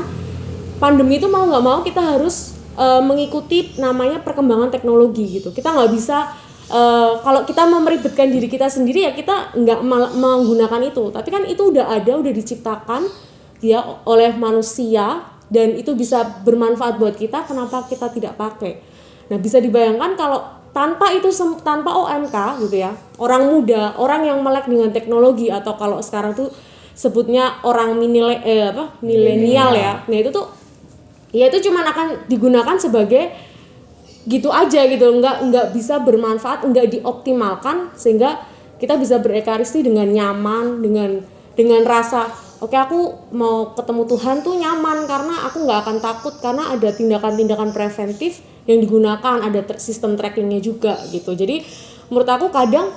pandemi itu mau nggak mau kita harus mengikuti namanya perkembangan teknologi gitu. Kita nggak bisa kalau kita mau meribetkan diri kita sendiri ya kita nggak menggunakan itu. Tapi kan itu udah diciptakan ya oleh manusia dan itu bisa bermanfaat buat kita. Kenapa kita tidak pakai? Nah, bisa dibayangkan kalau tanpa OMK gitu ya, orang muda, orang yang melek dengan teknologi atau kalau sekarang tuh sebutnya orang milenial ya. Nah, itu tuh ya itu cuma akan digunakan sebagai gitu aja gitu, nggak bisa bermanfaat, nggak dioptimalkan sehingga kita bisa berekaristi dengan nyaman, dengan rasa oke, aku mau ketemu Tuhan tuh nyaman karena aku nggak akan takut karena ada tindakan-tindakan preventif yang digunakan, ada sistem trackingnya juga gitu. Jadi menurut aku kadang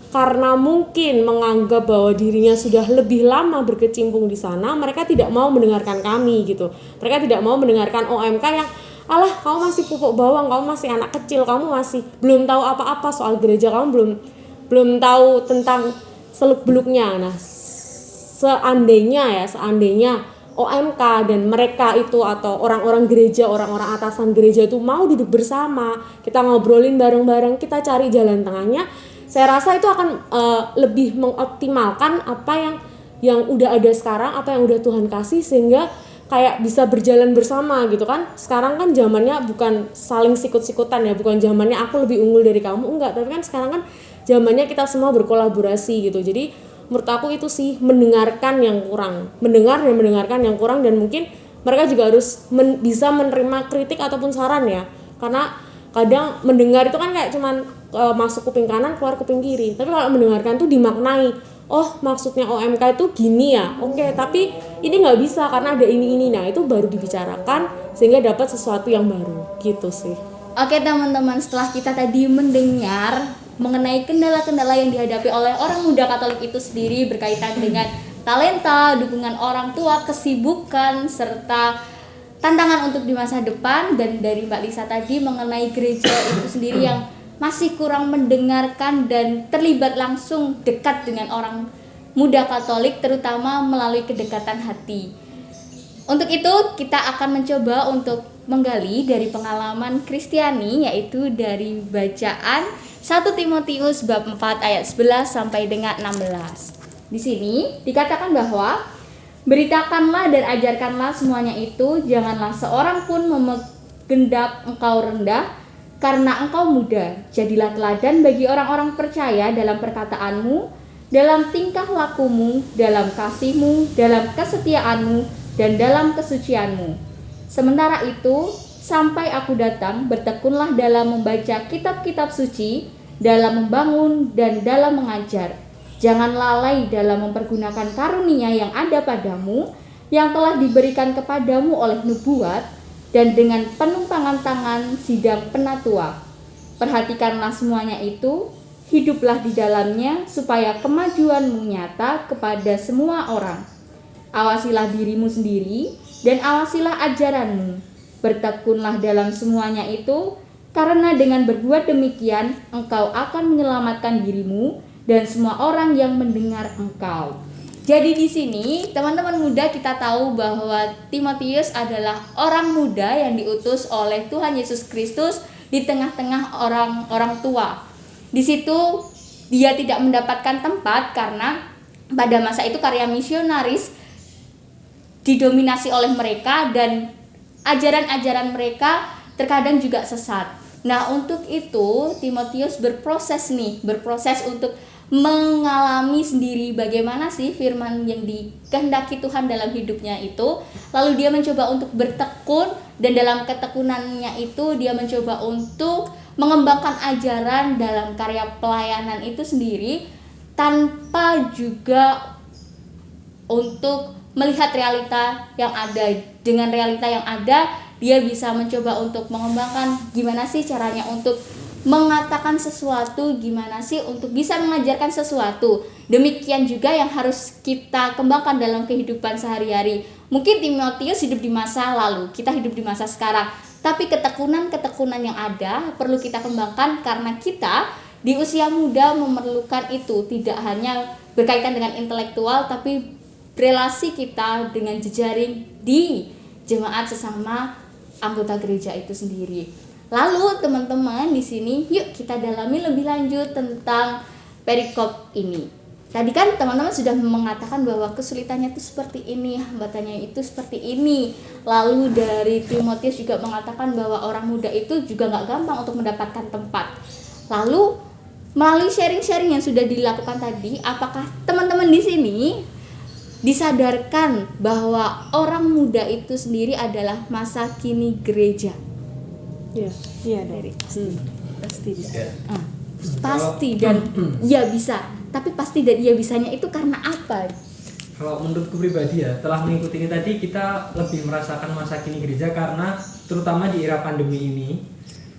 karena mungkin menganggap bahwa dirinya sudah lebih lama berkecimpung di sana, mereka tidak mau mendengarkan kami gitu. Mereka tidak mau mendengarkan OMK yang alah, kamu masih pupuk bawang, kamu masih anak kecil, kamu masih belum tahu apa-apa soal gereja, kamu belum tahu tentang seluk-beluknya. Nah, seandainya OMK dan mereka itu atau orang-orang gereja, orang-orang atasan gereja itu mau duduk bersama, kita ngobrolin bareng-bareng, kita cari jalan tengahnya, saya rasa itu akan lebih mengoptimalkan apa yang udah ada sekarang, apa yang udah Tuhan kasih sehingga kayak bisa berjalan bersama gitu kan. Sekarang kan zamannya bukan saling sikut-sikutan ya, bukan zamannya aku lebih unggul dari kamu, enggak, tapi kan sekarang kan zamannya kita semua berkolaborasi gitu. Jadi menurut aku itu sih mendengarkan yang kurang, mendengarkan yang kurang dan mungkin mereka juga harus bisa menerima kritik ataupun saran ya. Karena kadang mendengar itu kan kayak cuman masuk kuping kanan keluar kuping kiri, tapi kalau mendengarkan tuh dimaknai, oh maksudnya OMK itu gini ya, oke, tapi ini nggak bisa karena ada ini. Nah itu baru dibicarakan sehingga dapat sesuatu yang baru gitu sih. Oke teman-teman, setelah kita tadi mendengar mengenai kendala-kendala yang dihadapi oleh orang muda Katolik itu sendiri berkaitan dengan talenta, dukungan orang tua, kesibukan, serta tantangan untuk di masa depan. Dan dari Mbak Lisa tadi mengenai gereja itu sendiri yang masih kurang mendengarkan dan terlibat langsung dekat dengan orang muda Katolik, terutama melalui kedekatan hati. Untuk itu kita akan mencoba untuk menggali dari pengalaman Kristiani, yaitu dari bacaan 1 Timotius bab 4 ayat 11 sampai dengan 16. Di sini dikatakan bahwa beritakanlah dan ajarkanlah semuanya itu, janganlah seorang pun menggendap engkau rendah karena engkau muda. Jadilah teladan bagi orang-orang percaya dalam perkataanmu, dalam tingkah lakumu, dalam kasihmu, dalam kesetiaanmu, dan dalam kesucianmu. Sementara itu, sampai aku datang, bertekunlah dalam membaca kitab-kitab suci, dalam membangun dan dalam mengajar. Jangan lalai dalam mempergunakan karunia yang ada padamu, yang telah diberikan kepadamu oleh nubuat, dan dengan penumpangan tangan sidang penatua. Perhatikanlah semuanya itu, hiduplah di dalamnya, supaya kemajuanmu nyata kepada semua orang. Awasilah dirimu sendiri, dan awasilah ajaranmu. Bertekunlah dalam semuanya itu, karena dengan berbuat demikian, engkau akan menyelamatkan dirimu dan semua orang yang mendengar engkau. Jadi di sini teman-teman muda, kita tahu bahwa Timotius adalah orang muda yang diutus oleh Tuhan Yesus Kristus di tengah-tengah orang-orang tua. Di situ dia tidak mendapatkan tempat karena pada masa itu karya misionaris didominasi oleh mereka dan ajaran-ajaran mereka terkadang juga sesat. Nah, untuk itu Timotius berproses untuk mengalami sendiri bagaimana sih firman yang dikehendaki Tuhan dalam hidupnya itu. Lalu dia mencoba untuk bertekun, dan dalam ketekunannya itu dia mencoba untuk mengembangkan ajaran dalam karya pelayanan itu sendiri, tanpa juga untuk melihat realita yang ada. Dengan realita yang ada, dia bisa mencoba untuk mengembangkan gimana sih caranya untuk mengatakan sesuatu, gimana sih untuk bisa mengajarkan sesuatu. Demikian juga yang harus kita kembangkan dalam kehidupan sehari-hari. Mungkin Timotius hidup di masa lalu, kita hidup di masa sekarang, tapi ketekunan yang ada perlu kita kembangkan, karena kita di usia muda memerlukan itu. Tidak hanya berkaitan dengan intelektual, tapi relasi kita dengan jejaring di jemaat sesama anggota gereja itu sendiri. Lalu teman-teman di sini, yuk kita dalami lebih lanjut tentang perikop ini. Tadi kan teman-teman sudah mengatakan bahwa kesulitannya itu seperti ini, hambatannya itu seperti ini. Lalu dari Timotius juga mengatakan bahwa orang muda itu juga nggak gampang untuk mendapatkan tempat. Lalu melalui sharing-sharing yang sudah dilakukan tadi, apakah teman-teman di sini disadarkan bahwa orang muda itu sendiri adalah masa kini gereja? Iya dari pasti bisa. Pasti dan iya bisa. Tapi pasti dan iya bisanya itu karena apa? Kalau menurutku pribadi ya, setelah mengikuti ini tadi, kita lebih merasakan masa kini gereja karena terutama di era pandemi ini,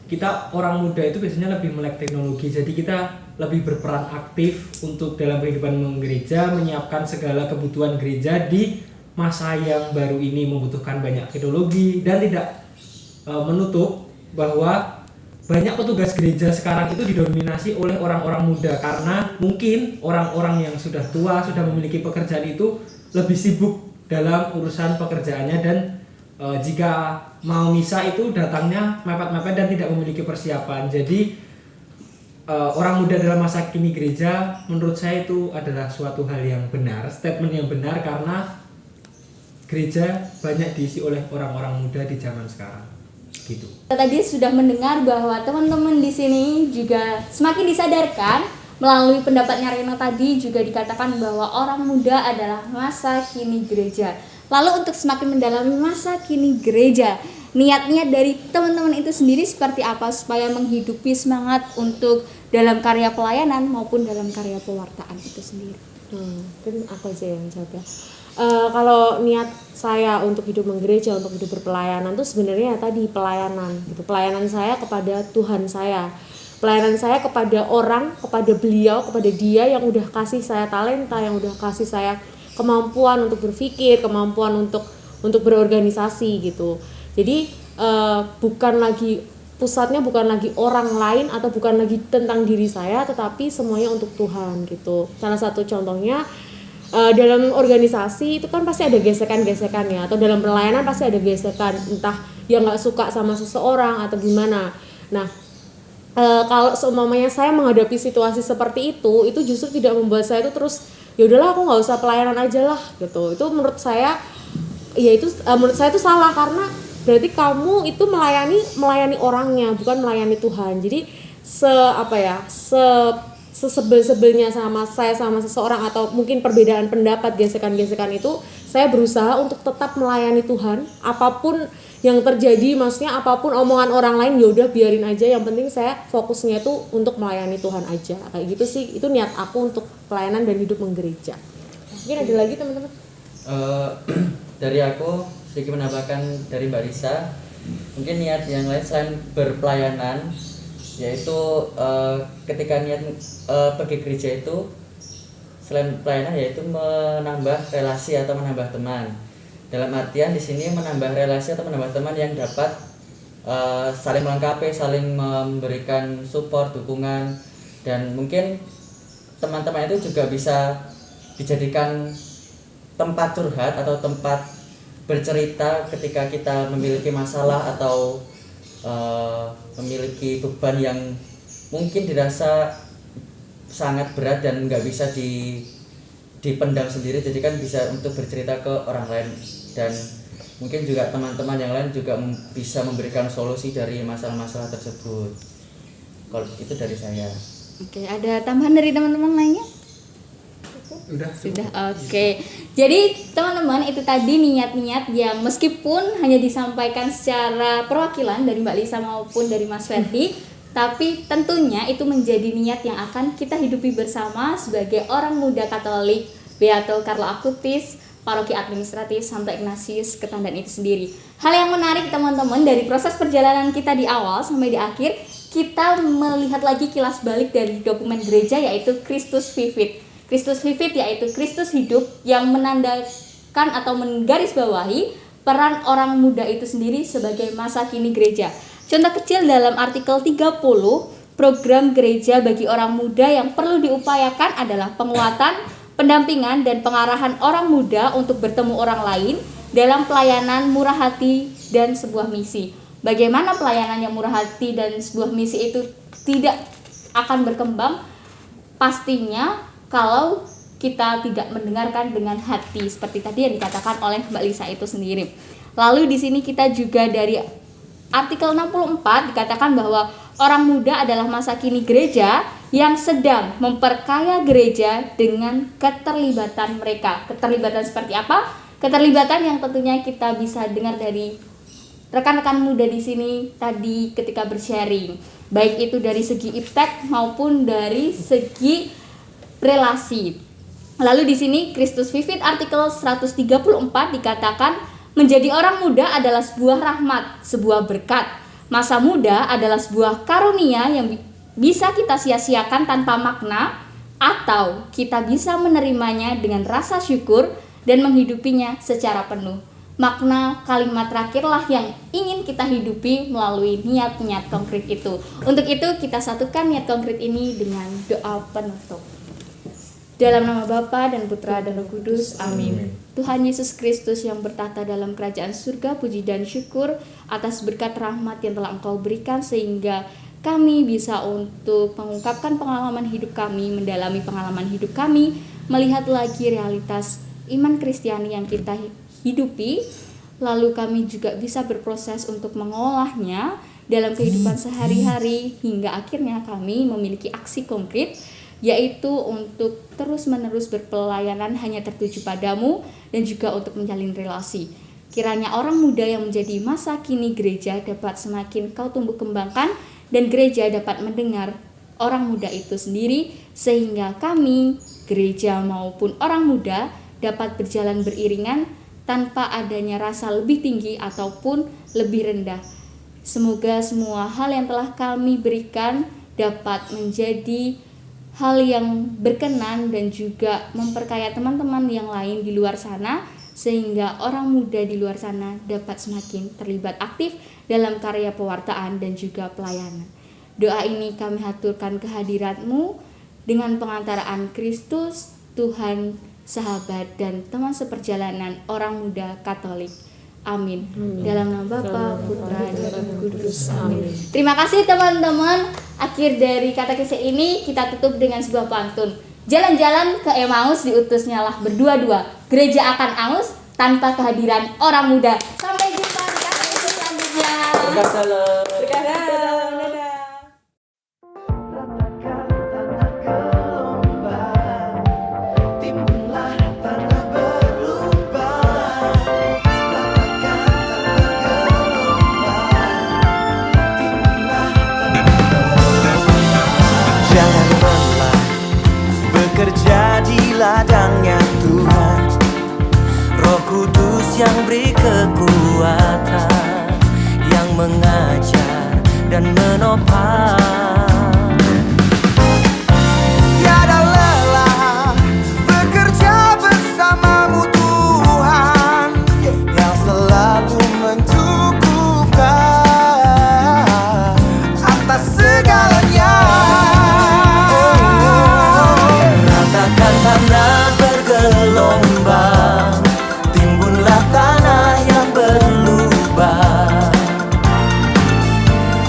kita orang muda itu biasanya lebih melek teknologi. Jadi kita lebih berperan aktif untuk dalam kehidupan gereja, menyiapkan segala kebutuhan gereja di masa yang baru ini membutuhkan banyak teknologi, dan tidak menutup bahwa banyak petugas gereja sekarang itu didominasi oleh orang-orang muda, karena mungkin orang-orang yang sudah tua, sudah memiliki pekerjaan itu lebih sibuk dalam urusan pekerjaannya, dan jika mau misa itu datangnya mepet-mepet dan tidak memiliki persiapan. Jadi orang muda dalam masa kini gereja menurut saya itu adalah suatu hal yang benar, statement yang benar, karena gereja banyak diisi oleh orang-orang muda di zaman sekarang. Gitu. Tadi sudah mendengar bahwa teman-teman di sini juga semakin disadarkan melalui pendapatnya Reno tadi, juga dikatakan bahwa orang muda adalah masa kini gereja. Lalu untuk semakin mendalami masa kini gereja, niat-niat dari teman-teman itu sendiri seperti apa supaya menghidupi semangat untuk dalam karya pelayanan maupun dalam karya pewartaan itu sendiri? Mungkin aku aja yang jawab ya. Kalau niat saya untuk hidup menggereja, untuk hidup berpelayanan itu sebenarnya tadi pelayanan gitu. Pelayanan saya kepada Tuhan saya, pelayanan saya kepada orang, kepada beliau, kepada dia yang udah kasih saya talenta, yang udah kasih saya kemampuan untuk berpikir, kemampuan untuk berorganisasi gitu. Jadi pusatnya bukan lagi orang lain atau bukan lagi tentang diri saya, tetapi semuanya untuk Tuhan gitu. Salah satu contohnya dalam organisasi itu kan pasti ada gesekan-gesekannya, atau dalam pelayanan pasti ada gesekan, entah yang nggak suka sama seseorang atau gimana. Nah, kalau seumpamanya saya menghadapi situasi seperti itu justru tidak membuat saya itu terus ya udahlah aku nggak usah pelayanan aja lah gitu. Itu menurut saya menurut saya itu salah, karena berarti kamu itu melayani orangnya, bukan melayani Tuhan. Jadi sesebel-sebelnya sama saya sama seseorang, atau mungkin perbedaan pendapat, gesekan-gesekan itu, saya berusaha untuk tetap melayani Tuhan. Apapun yang terjadi, maksudnya apapun omongan orang lain, ya udah biarin aja, yang penting saya fokusnya itu untuk melayani Tuhan aja. Kayak gitu sih, itu niat aku untuk pelayanan dan hidup menggereja. Mungkin ada lagi teman-teman? Dari aku sedikit menambahkan dari Mbak Risa, mungkin niat yang lain selain berpelayanan, yaitu ketika niat pergi gereja itu selain pelayanan yaitu menambah relasi atau menambah teman. Dalam artian di sini menambah relasi atau menambah teman yang dapat saling melengkapi, saling memberikan support, dukungan, dan mungkin teman-teman itu juga bisa dijadikan tempat curhat atau tempat bercerita ketika kita memiliki masalah atau memiliki beban yang mungkin dirasa sangat berat dan nggak bisa dipendam sendiri, jadi kan bisa untuk bercerita ke orang lain, dan mungkin juga teman-teman yang lain juga bisa memberikan solusi dari masalah-masalah tersebut. Kalau itu dari saya. Oke, ada tambahan dari teman-teman lainnya? Sudah. Oke. Jadi teman-teman, itu tadi niat-niat yang meskipun hanya disampaikan secara perwakilan dari Mbak Lisa maupun dari Mas Ferdi, tapi tentunya itu menjadi niat yang akan kita hidupi bersama sebagai orang muda Katolik Beato Carlo Acutis, Paroki Administratif Santo Ignatius Ketandan itu sendiri. Hal yang menarik teman-teman, dari proses perjalanan kita di awal sampai di akhir, kita melihat lagi kilas balik dari dokumen gereja, yaitu Christus Vivit. Christus Vivit yaitu Kristus hidup, yang menandakan atau menggarisbawahi peran orang muda itu sendiri sebagai masa kini gereja. Contoh kecil dalam artikel 30, program gereja bagi orang muda yang perlu diupayakan adalah penguatan, pendampingan, dan pengarahan orang muda untuk bertemu orang lain dalam pelayanan murah hati dan sebuah misi. Bagaimana pelayanan yang murah hati dan sebuah misi itu tidak akan berkembang? Pastinya kalau kita tidak mendengarkan dengan hati, seperti tadi yang dikatakan oleh Mbak Lisa itu sendiri. Lalu di sini kita juga dari artikel 64 dikatakan bahwa orang muda adalah masa kini gereja yang sedang memperkaya gereja dengan keterlibatan mereka. Keterlibatan seperti apa? Keterlibatan yang tentunya kita bisa dengar dari rekan-rekan muda di sini tadi ketika bersharing, baik itu dari segi iptek maupun dari segi relasi. Lalu di sini Christus Vivit artikel 134 dikatakan menjadi orang muda adalah sebuah rahmat, sebuah berkat. Masa muda adalah sebuah karunia yang bisa kita sia-siakan tanpa makna, atau kita bisa menerimanya dengan rasa syukur dan menghidupinya secara penuh. Makna kalimat terakhirlah yang ingin kita hidupi melalui niat-niat konkret itu. Untuk itu kita satukan niat konkret ini dengan doa penutup. Dalam nama Bapa dan Putra dan Roh Kudus, amin. Tuhan Yesus Kristus yang bertahta dalam kerajaan surga, puji dan syukur atas berkat rahmat yang telah Engkau berikan sehingga kami bisa untuk mengungkapkan pengalaman hidup kami, mendalami pengalaman hidup kami, melihat lagi realitas iman Kristiani yang kita hidupi, lalu kami juga bisa berproses untuk mengolahnya dalam kehidupan sehari-hari hingga akhirnya kami memiliki aksi konkret, yaitu untuk terus-menerus berpelayanan hanya tertuju padamu dan juga untuk menjalin relasi. Kiranya orang muda yang menjadi masa kini gereja dapat semakin kau tumbuh kembangkan dan gereja dapat mendengar orang muda itu sendiri sehingga kami, gereja maupun orang muda dapat berjalan beriringan tanpa adanya rasa lebih tinggi ataupun lebih rendah. Semoga semua hal yang telah kami berikan dapat menjadi hal yang berkenan dan juga memperkaya teman-teman yang lain di luar sana, sehingga orang muda di luar sana dapat semakin terlibat aktif dalam karya pewartaan dan juga pelayanan. Doa ini kami haturkan kehadirat-Mu dengan pengantaraan Kristus, Tuhan, sahabat, dan teman seperjalanan orang muda Katolik. Amin. Dalam nama Bapa, Putra, dan Roh Kudus. Amin. Terima kasih teman-teman. Akhir dari katekese ini kita tutup dengan sebuah pantun. Jalan-jalan ke Emmaus diutusnya lah berdua-dua. Gereja akan angus tanpa kehadiran orang muda. Sampai jumpa di katekese selanjutnya. Berkah Jangan lelah bekerja di ladangnya Tuhan, Roh Kudus yang beri kekuatan, yang mengajar dan menopang. Tiada lelah bekerja bersamamu Tuhan, yang selalu mencukupkan atas segalanya. Ratakan tanah bergelombang, timbunlah tanah yang berlubang,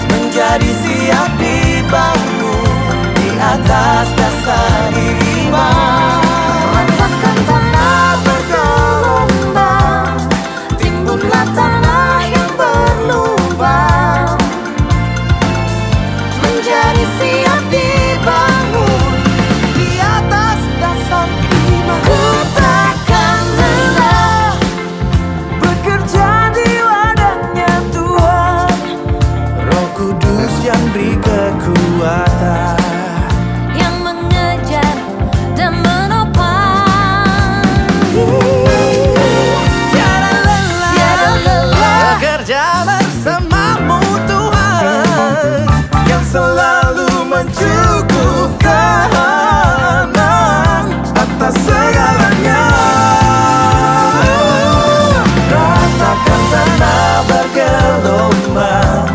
menjadi siap dibangun di atas dasar iman. Ratakan tanah bergelombang, timbunlah tanah yang berlubang, menjadi siap dibangun di atas dasar iman. Ku takkan lelah bekerja di ladangnya Tuhan, Roh Kudus yang beri kekuatan, yang mengejar dan menopang. Tiada lelah bekerja bersamamu Tuhan, yang selalu mencukupkan atas segalanya. Ratakan tanah bergelombang,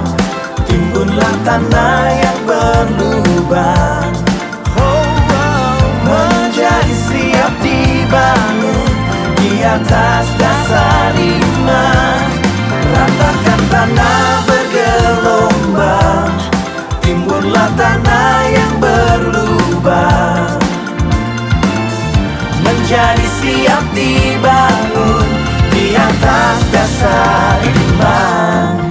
timbunlah tanah yang berlubang, menjadi siap dibangun di atas dasar iman. Ratakan tanah bergelombang, timbunlah tanah yang berlubang, menjadi siap dibangun di atas dasar iman.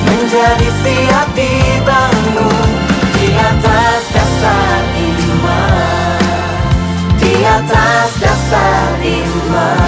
Menjadi siap dibangun di atas dasar iman, di atas dasar iman.